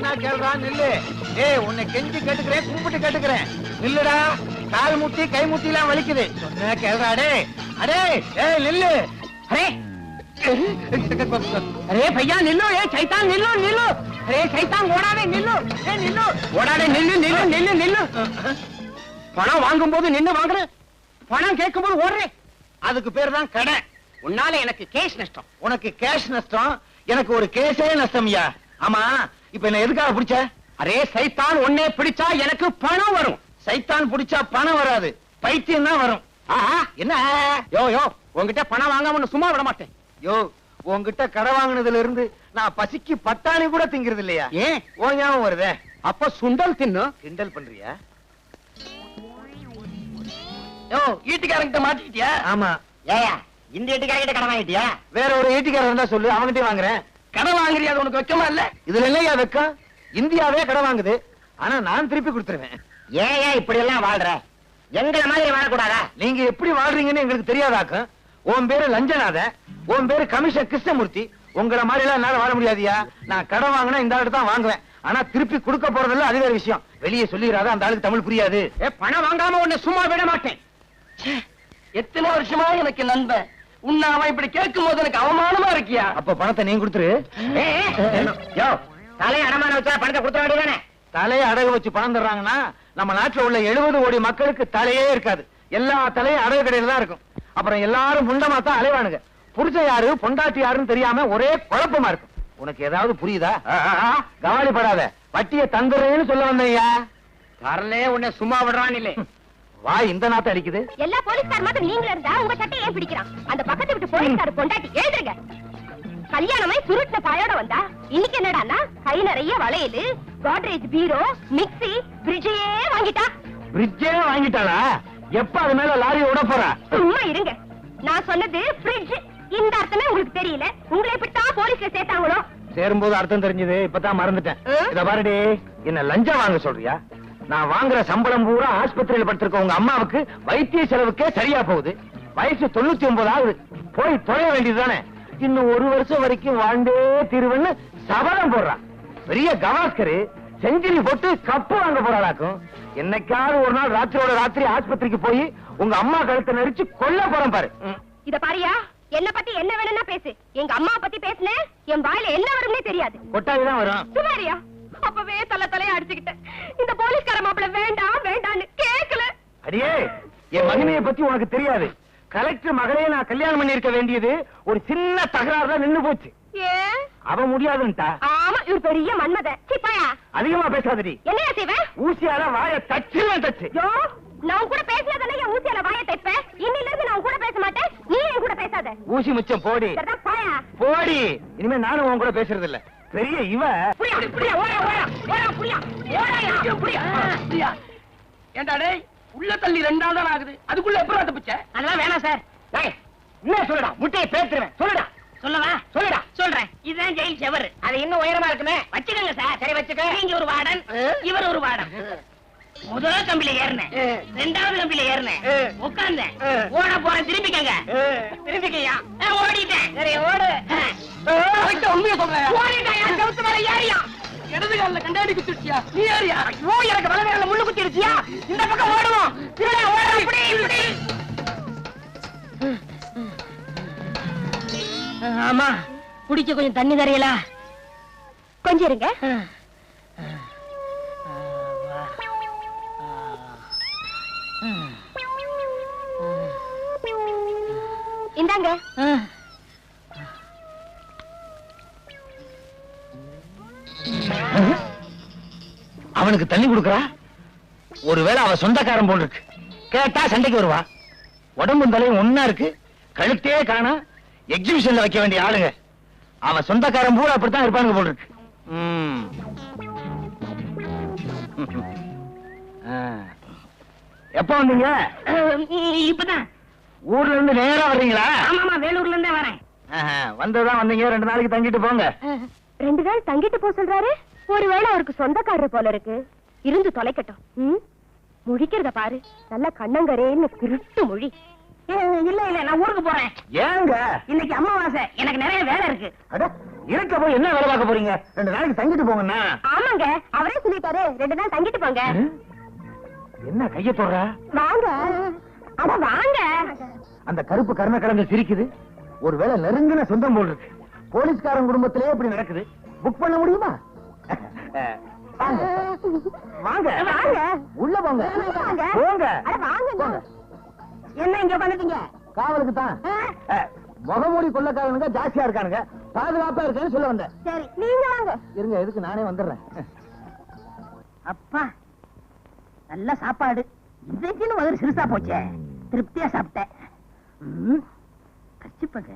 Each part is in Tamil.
சொன்னா கேள்றா நில்லு. ஏய் உன்னை கெஞ்சி கேட்டுக்கிறேன், கும்பிட்டு கேட்டுக்கிறேன், நில்லுடா. கால் முட்டி கை முட்டி எல்லாம் வலிக்குது. சொன்னா கேள்றா. அடே அடே ஏய் நில்லு. அரே अरे भैया निल्लो, ये शैतान निल्लो निल्लो. अरे शैतान ஓடாதே நில்லு. ஏ நில்லு. ஓடாதே நில்லு நில்லு நில்லு நில்லு. பணம் வாங்கும்போது நின்னு வாங்குற, பணம் கேட்கும்போது ஓடுறே. அதுக்கு பேர் தான் கடை. உன்னால எனக்கு கேஷ் நஷ்டம். உனக்கு கேஷ் நஷ்டம், எனக்கு ஒரு கேஸே நஷ்டம்யா. ஆமா இப்ப என்ன எதுக்காக பிடிச்ச? அரே சைத்தான் ஒன்னே பிடிச்சா எனக்கு பணம் வரும். சைத்தான் பிடிச்சா பணம் வராது, பைத்தியம் தான் வரும். என்ன யோ யோ உன்கிட்ட பணம் வாங்காம சும்மா விட மாட்டேன். யோ உன்கிட்ட கடை வாங்கினதுல இருந்து நான் பசிக்கு பட்டாணி கூட திங்கிறது இல்லையா? ஏன் ஓ ஞாபகம் வருதே? அப்ப சுண்டல் தின்னு. கிண்டல் பண்றியா? யோ ஈட்டிக்காரங்கிட்ட மாட்டிக்கிட்டியா? ஆமா. ஏயா இந்த ஈட்டிக்காரங்கிட்ட கடை வாங்கிட்டியா? வேற ஒரு ஈட்டிக்காரர் இருந்தா சொல்லு, அவங்கிட்டே வாங்குறேன். கடை வாங்குறியா? அது உனக்கு வெக்கமா இல்ல? இதுல இல்லையா வெக்கம்? இந்தியாவே கடை வாங்குது, ஆனா நான் திருப்பி கொடுத்துருவேன். ஏன் இப்படி எல்லாம் வாழ்ற? எங்களை மாதிரி வாழக்கூடாதா? நீங்க எப்படி வாழ்றீங்கன்னு எங்களுக்கு தெரியாதாக்கும். உன் பேரு லஞ்சநாத, உன் பேரு கமிஷனர் கிருஷ்ணமூர்த்தி. உங்களை மாதிரி எல்லாம் என்னால வாழ முடியாதியா? நான் கடை வாங்கினா இந்த ஆளுக்கு தான் வாங்குவேன், ஆனா திருப்பி கொடுக்க போறதில்ல, அது வேற விஷயம். வெளியே சொல்லிடாத, அந்த ஆளுக்கு தமிழ் புரியாது. பணம் வாங்காம உன்னை சும்மா விட மாட்டேன். எத்தனை வருஷமா எனக்கு நண்பன், உன்னை அவன் இப்படி கேட்கும் போது எனக்கு அவமானமா இருக்கியா? அப்ப பணத்தை நீங்க கொடுத்துரு. தலையை அடமான வச்சா பணத்தை கொடுத்த வேண்டியதானே? தலையை அடகு வச்சு பணம் தர்றாங்கன்னா நம்ம நாட்டுல உள்ள 70 கோடி மக்களுக்கு தலையே இருக்காது. எல்லா தலையும் அடகு கடையில தான் இருக்கும். அப்புறம் எல்லாரும் முண்டமா தான் அலைவானுங்க. புருஷன் யாரு பொண்டாட்டி யாருன்னு தெரியாம ஒரே குழப்பமா இருக்கும். உனக்கு ஏதாவது புரியுதா? கவலைப்படாத, வட்டியை தந்துறேன்னு சொல்ல வந்தையா. காரனே உன்னை சும்மா விடுறான் இல்லை. வாய் இந்த நாத்த அடிக்குது. எல்லா போலீஸ்கார் மாதிரி நீங்களே இருந்தா உங்க சட்டை ஏன் பிடிக்கிறான்? அந்த பக்கத்து விட்டு போலீஸ்கார் பொண்டாட்டி எழுதுங்க. கல்யாணமாய் சுருட்ட பாயோட வந்தா இன்னைக்கு என்னடான்னா கை நிறைய வளையலு, கோட்ரேஜ் பீரோ, மிக்ஸி, பிரிட்ஜே வாங்கிட்டா. பிரிட்ஜே வாங்கிட்டாளா? எப்ப அது மேல லாரி ஓட போறா? சும்மா இருங்க, நான் சொன்னது ஃப்ரிட்ஜ். இந்த அர்த்தமே உங்களுக்கு தெரியல. உங்களை இப்படித்தான் போலீஸ்ல சேர்த்தாங்களோ? சேரும்போது அர்த்தம் தெரிஞ்சது, இப்பதான் மறந்துட்டேன். இத பாருடி, என்ன லஞ்சம் வாங்க சொல்றியா? நான் வாங்குற சம்பளம் பூரா ஆஸ்பத்திரியில படுத்திருக்க உங்க அம்மாவுக்கு வைத்திய செலவுக்கே சரியா போகுது. வயசு 99 ஆகுது. போய் தொலைய வேண்டியதுதானே? இன்னும் 1 வருஷம் வரைக்கும் வாழ்ந்தே தீருவன்னு சபதம் போடுறான். பெரிய கவாஸ்கரு செஞ்சுரி போட்டு கப்பு வாங்க போறாளாக்கும். என்னைக்காவது ஒரு நாள் ராத்திரியோட ராத்திரி ஆஸ்பத்திரிக்கு போய் உங்க அம்மா கழுத்தை நெரிச்சு கொல்ல போறேன் பாரு. இத பாரியா, என்ன பத்தி என்ன வேணும்னா பேசு. எங்க அம்மா பத்தி பேசுன என் வாயில என்ன வரும்னே தெரியாது. கொட்டாவிதான் வரும். சுமாரியா, அப்பவே தலைய அடிச்சுக்கிட்டேன். இந்த போலீஸ்கார மாப்பிள்ள வேண்டாம் வேண்டான்னு கேட்கல. அடியே, என் மகனைய பத்தி உனக்கு தெரியாது. கலெக்டர் மகளையே நான் கல்யாணம் பண்ணி இருக்க வேண்டியது ஒரு சின்ன தகராறு தான் நின்னு போச்சு. ஏன் அவ முடியாதுன்ட்டா? ஆமா, இவர் பெரிய மன்மத. சிப்பாயா அதிகமா பேசாதடி. என்னையா செய்வேன்? ஊசியால வாய தச்சுவேன் தச்சு. நான் கூட பேசினதானே என் ஊசியால வாய தைப்பேன். இன்னில இருந்து நான் கூட பேச மாட்டேன், நீ என் கூட பேசாத. ஊசி முச்சம் போடி போடி. இனிமே நானும் உன் கூட பேசுறது இல்ல. பெரிய இவ ஏண்டா டேய், உள்ள தள்ளி 2 நாள் தான் ஆகுது, அதுக்குள்ள எப்பறம் தப்பிச்ச? அதெல்லாம் வேணாம் சார். என்ன சொல்லுடா, முட்டையை பேத்துறேன். சொல்லுடா சொல்லவா? சொல்லுடா. சொல்றேன். இதுதான் ஜெயில் செவர். அது இன்னும் உயரமா இருக்குமே. வச்சுக்கோங்க சார். சரி வச்சுக்க. நீங்க ஒரு வார்டன், இவர் ஒரு வார்டன். முதல் கம்பியில ஏறினேன், 2வது கம்பியில ஏறினேன், உட்கார்ந்தேன், ஓட போறேன். திரும்பிக்கங்க. திரும்பிக்கையா? ஓடிட்டேன். சரி ஓடு. உண்மையை சொல்றேன். ஓடிட்டாயா? செவுத்து மேல ஏறியா? இடது காலில் கண்டாடி குத்திருச்சியா? நீ ஏறியா? எனக்கு வலது காலில் முள்ளு குத்திருச்சியா? இந்த பக்கம் ஓடுவோம். இப்படி இப்படி. ஆமா, குடிக்க கொஞ்சம் தண்ணி தரையலா? கொஞ்சம் இருங்க. இந்தாங்க. அவனுக்கு தண்ணி கொடுக்கறா? ஒருவேளை அவ சொந்தக்காரன் போல் இருக்கு. கேட்டா சண்டைக்கு வருவா. உடம்பும் தலையும் ஒன்னா இருக்கு, கழுத்தே காணா. எக்ஸிபிஷன்ல வைக்க வேண்டிய ஆளுங்க. அவன் சொந்தக்காரன் பூரா அப்படித்தான் இருப்பானுங்க போல் இருக்கு. எப்ப வந்தீங்க? இப்பதான். ஊர்ல இருந்து நேரா வர்றீங்களா? ஆமாமா, வேலூர்ல இருந்தே வரேன். வந்ததான் வந்தீங்க. 2 நாளைக்கு தங்கிட்டு போங்க. 2 நாள் தங்கிட்டு போ சொல்றாரு. ஒருவேளை அவருக்கு சொந்தக்காரர் போல இருக்கு. இருந்து தொலைக்கட்டும். முழிக்கிறத பாரு, நல்ல கண்ணங்கரேன்னு திருட்டு மொழி. இல்ல இல்ல, நான் ஊருக்கு போறேன். ஏங்க? இன்னைக்கு அமாவாசை, எனக்கு நிறைய வேலை இருக்கு. இருக்க போய் என்ன வேலை பார்க்க போறீங்க? 2 நாளைக்கு தங்கிட்டு போங்கண்ணா. ஆமாங்க, அவரே சொல்லிட்டாரு 2 நாள் தங்கிட்டு போங்க. என்ன கைய போடுற? வாங்க, அட வாங்க. அந்த கருப்பு கருணை கடந்து சிரிக்குது. ஒருவேளை நெருங்கின சொந்தம் போல் இருக்கு. போலீஸ்காரன் குடும்பத்திலே இப்படி நடக்குது. புக் பண்ண முடியுமா? வாங்க வாங்க வாங்க. உள்ள போங்க. வாங்க. போங்க. அட வாங்க. போங்க. என்ன இங்க உட்காந்துட்டீங்க? காவலுக்கு தான். முகமூடி கொள்ளக்காரனுங்க ஜாஸ்தியா இருக்கானுங்க. பாதுகாப்பா இருக்கேன்னு சொல்ல வந்தேன். சரி, நீங்க வாங்க. இருங்க, எதுக்கு நானே வந்துடுறேன். அப்பா நல்ல சாப்பாடு. இன்றைக்குன்னு வயிறு சிறுசா போச்சே. திருப்தியா சாப்பிட்டேன். கச்சிப்பங்க.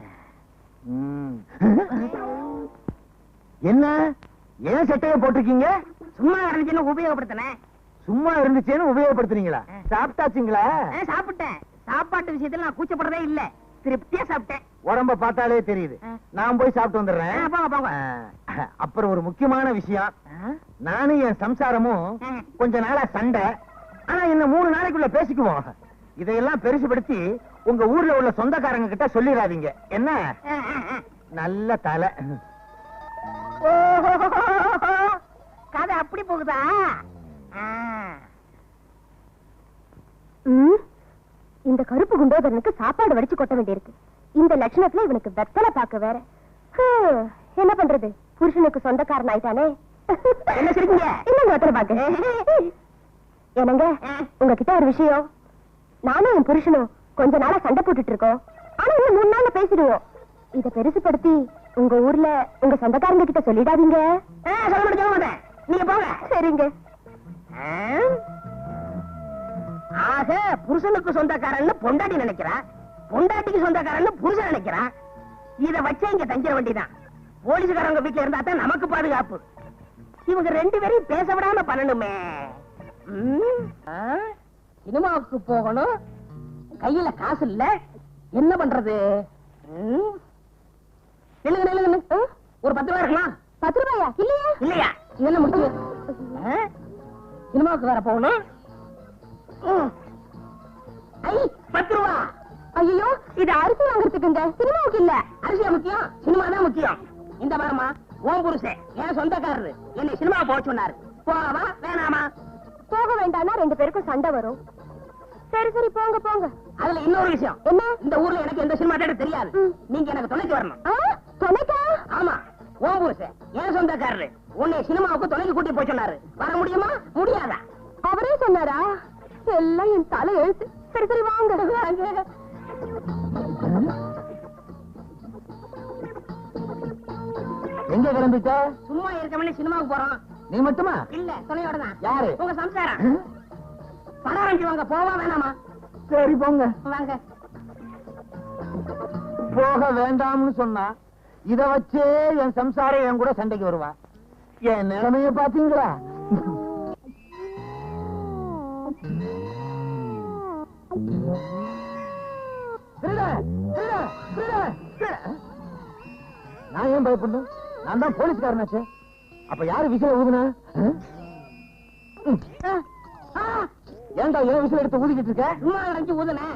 என்ன ஏன் சட்டையை போட்டிருக்கீங்க? சும்மா இருந்துச்சுன்னு உபயோகப்படுத்தினேன். சும்மா இருந்துச்சேன்னு உபயோகப்படுத்துறீங்களா? சாப்பிட்டாச்சுங்களா? சாப்பிட்டேன். சாப்பாட்டு விஷயத்துல நான் கூச்சப்படுறதே இல்ல. திருப்தியா சாப்பிட்டேன். உடம்ப பார்த்தாலே தெரியுது. நான் போய் சாப்பிட்டு வந்துடுறேன். போங்க போங்க. அப்புறம் ஒரு முக்கியமான விஷயம். நானும் என் சம்சாரமும் கொஞ்ச நாளா சண்டை. ஆனா இன்னும் 3 நாளைக்குள்ள பேசிக்குவோம். இதையெல்லாம் பெருசுபடுத்தி உங்க ஊர்ல உள்ள சொந்தக்காரங்க கிட்ட சொல்லிடாதீங்க. என்ன? நல்ல தலை. கதை அப்படி போகுதா? இந்த கருப்பு குண்டோதரனுக்கு சாப்பாடு வடிச்சு கொட்ட வேண்டியிருக்கு. இந்த லட்சணத்துல இவனுக்கு வெத்தலை பாக்க வேற. என்ன பண்றது? புருஷனுக்கு சொந்தக்காரன் ஆயிட்டானே. என்ன சொல்றீங்க? என்னங்க வெத்தலை பாக்க? என்னங்க, உங்ககிட்ட ஒரு விஷயம். நானும் என் புருஷனும் கொஞ்ச நாளா சண்டை போட்டுட்டு இருக்கோம். ஆனா இன்னும் 3 நாள்ல பேசிடுவோம். இத பெருசுபடுத்தி உங்க ஊர்ல உங்க சொந்தக்காரங்க கிட்ட சொல்லிடாதீங்க. சொல்ல மாட்டேன். நீங்க போங்க. சரிங்க. ஆக புருஷனுக்கு சொந்தக்காரன்னு பொண்டாட்டி நினைக்கிறான், பொண்டாட்டிக்கு சொந்தக்காரன்னு புருஷன் நினைக்கிறான். இத வச்சே இங்க தங்கிட வேண்டியதான். போலீஸ்காரங்க வீட்டுல இருந்தா தான் நமக்கு பாதுகாப்பு. இவங்க 2 பேரையும் பேச விடாம பண்ணணுமே. சினிமாவுக்கு போகணும், கையில காசு இல்ல, என்ன பண்றது? நில்லுங்க நில்லுங்க. ஒரு 10 ரூபாய் இருக்கலாம். 10 ரூபாயா? இல்லையா? இல்லையா? என்ன முடிச்சு? சினிமாவுக்கு வேற போகணும். 10 ரூபா. ஐயோ, இது அரிசி வாங்குறதுக்குங்க, சினிமாவுக்கு இல்ல. அரிசியா முக்கியம்? சினிமா தான் முக்கியம். இந்த பாருமா, உன் புருஷன் என் சொந்தக்காரரு என்னை சினிமா போக சொன்னாரு. போவா வேணாமா? போக வேண்டாம்னா 2 பேருக்கும் சண்டை வரும். சரி சரி, போங்க போங்க. அதுல இன்னொரு விஷயம். என்ன? இந்த ஊர்ல எனக்கு எந்த சினிமா தேட்டர் தெரியாது. நீங்க எனக்கு துணைக்கு வரணும். துணைக்கா? ஆமா, உன் புருஷன் என் சொந்தக்காரரு உன்னை சினிமாவுக்கு துணைக்கு கூட்டி போய் சொன்னாரு. வர முடியுமா முடியாதா? அவரே சொன்னாரா? எல்லாம் என் தலை எழுத்து. சரி சரி, வாங்க. எங்க கிளம்பிட்ட? சும்மா இருக்கவனே சினிமாவுக்கு போறோம். நீ மட்டுமா? இல்ல, துணையோட தான். யாரு? உங்க சம்சாரம். படம் ஆரம்பிச்சுவாங்க. போவா வேணாமா? சரி போங்க. வாங்க. போக வேண்டாம்னு சொன்னா இத வச்சே என் சம்சாரம் என் கூட சண்டைக்கு வருவா. என் நிலைமைய பாத்தீங்களா? நான் ஏன் பயப்படணும்? நான் தான் போலீஸ்காரனாச்சே. அப்ப யாரு விசில ஊதுனா? ஏன்டா ஏன் விசில் எடுத்து ஊதிக்கிட்டு இருக்க? சும்மா அடைஞ்சு ஊதுனேன்.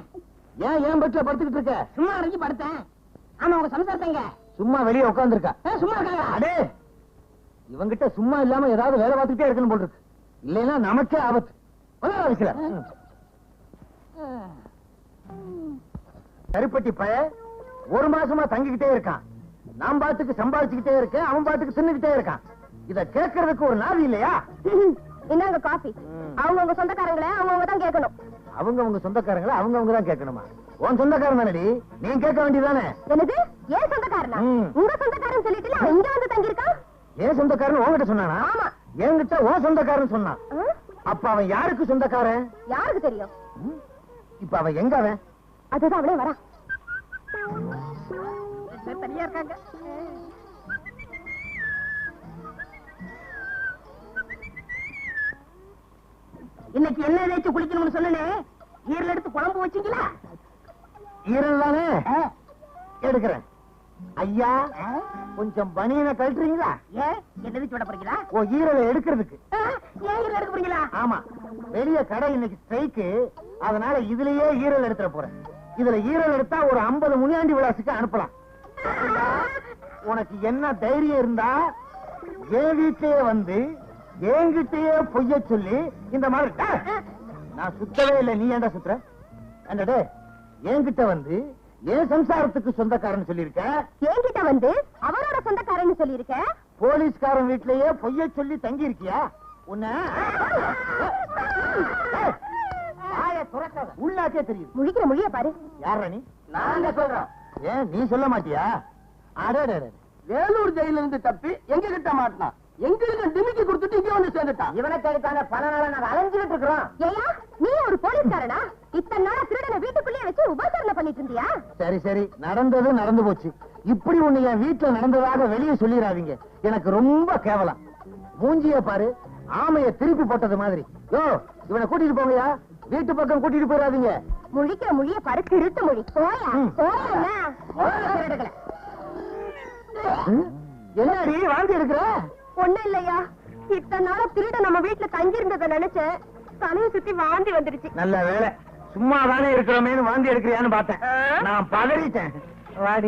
ஏன் பெட்ல படுத்துக்கிட்டு இருக்க? சும்மா அடைஞ்சு படுத்தேன். ஆமா, உங்க சம்சாரத்தங்க சும்மா வெளியே உட்கார்ந்துருக்கா. சும்மா இருக்காங்க. அடே, இவங்கிட்ட சும்மா இல்லாம ஏதாவது வேலை பார்த்துக்கிட்டே இருக்கணும் போல் இருக்கு. இல்லைன்னா நமக்கே ஆபத்து. விசில கருப்பட்டி பய 1 மாசமா தங்கிக்கிட்டே இருக்கான். நான் பாட்டுக்கு சம்பாதிச்சுக்கிட்டே இருக்கேன், அவன் பாட்டுக்கு தின்னுக்கிட்டே இருக்கான். இத கேட்கறதுக்கு ஒரு நாதி இல்லையா? என்னங்க காபி? அவங்க சொந்தக்காரங்களே அவங்க தான் கேட்கணும். அவங்க சொந்தக்காரங்களை அவங்க தான் கேட்கணுமா? உன் சொந்தக்காரன் தானடி, நீ கேட்க வேண்டியதானே? என்னது? ஏன் சொந்தக்காரனா? உங்க சொந்தக்காரன் சொல்லிட்டு அவன் இங்க வந்து தங்கி இருக்கான். ஏன் சொந்தக்காரன் உன்கிட்ட சொன்னானா? ஆமா, என்கிட்ட உன் சொந்தக்காரன் சொன்னான். அப்ப அவன் யாருக்கு சொந்தக்காரன்? யாருக்கு தெரியும்? இப்ப அவன் எங்க? அவன் அதுதான் அவளே வரா. தனியா இருக்காங்க. இன்னைக்கு என்ன தேய்ச்சி குளிக்கணும்னு சொன்னே, ஈரல் எடுத்து குழம்பு வச்சீங்களா? ஈரல் தானே எடுக்கிறேன். ஐயா, கொஞ்சம் பனியனை கழட்டுறீங்களா? ஏன் என்ன விட போறீங்களா? ஓ, ஈரலை எடுக்கிறதுக்கு. ஏன் ஈரல் எடுக்க போறீங்களா? ஆமா, வெளிய கடை இன்னைக்கு ஸ்ட்ரைக்கு. அதனால இதுலயே ஈரல் எடுத்துற போறேன். இதுல ஈரல் எடுத்தா ஒரு 50 முனியாண்டி விலாசுக்கு அனுப்பலாம். உனக்கு என்ன தைரியம் இருந்தா என் வீட்லயே வந்து என்கிட்டயே பொய்ய சொல்லி இந்த மாதிரி நான் சுத்தவே இல்லை, நீ ஏன்டா சுத்துற? என்னடே என்கிட்ட வந்து என் சம்சாரத்துக்கு சொந்தக்காரன் சொல்லிருக்க, என்கிட்ட வந்து அவரோட சொந்தக்காரன்னு சொல்லியிருக்க. போலீஸ்காரன் வீட்லயே பொய்ய சொல்லி தங்கி இருக்கியா? உன்ன உள்ளாக்கே தெரியுது. முழிக்கிற மொழிய பாரு. யார நீ? நாங்க சொல்றோம். ஏன் நீ சொல்ல மாட்டியா? அடடே, வேலூர் ஜெயில இருந்து தப்பி எங்க கிட்ட மாட்டினான், எங்களுக்கு டிமிக்கி கொடுத்துட்டு இங்க வந்து சேர்ந்துட்டான். இவனை தேடித்தான பல நாளா நாங்க அலைஞ்சுட்டு இருக்கிறோம். ஏயா நீ ஒரு போலீஸ்காரனா? இத்தனை நாளா திருடனை வீட்டுக்குள்ளேயே வச்சு உபசரணை பண்ணிட்டு இருந்தியா? சரி சரி, நடந்தது நடந்து போச்சு. இப்படி ஒண்ணு என் வீட்டுல நடந்ததாக வெளியே சொல்லிடாதீங்க, எனக்கு ரொம்ப கேவலம். மூஞ்சிய பாரு, ஆமைய திருப்பி போட்டது மாதிரி. யோ இவனை கூட்டிட்டு போங்கயா, வீட்டு பக்கம் கூட்டிட்டு போயிடாதீங்க. முழிக்கிற மொழிய பாரு, திருட்டு மொழி. போயா போயா. என்னடி வாந்தி எடுக்கிற? ஒண்ணும் இல்லையா, இத்தனை நாளா திருட நம்ம வீட்டுல தங்கி இருந்ததை நினைச்சேன், தலையை சுத்தி வாந்தி வந்துருச்சு. நல்ல வேலை, சும்மா தானே இருக்கிறோமேனு வாந்தி எடுக்கிறியான்னு பார்த்தேன். நான் பதறிட்டேன். வாடி.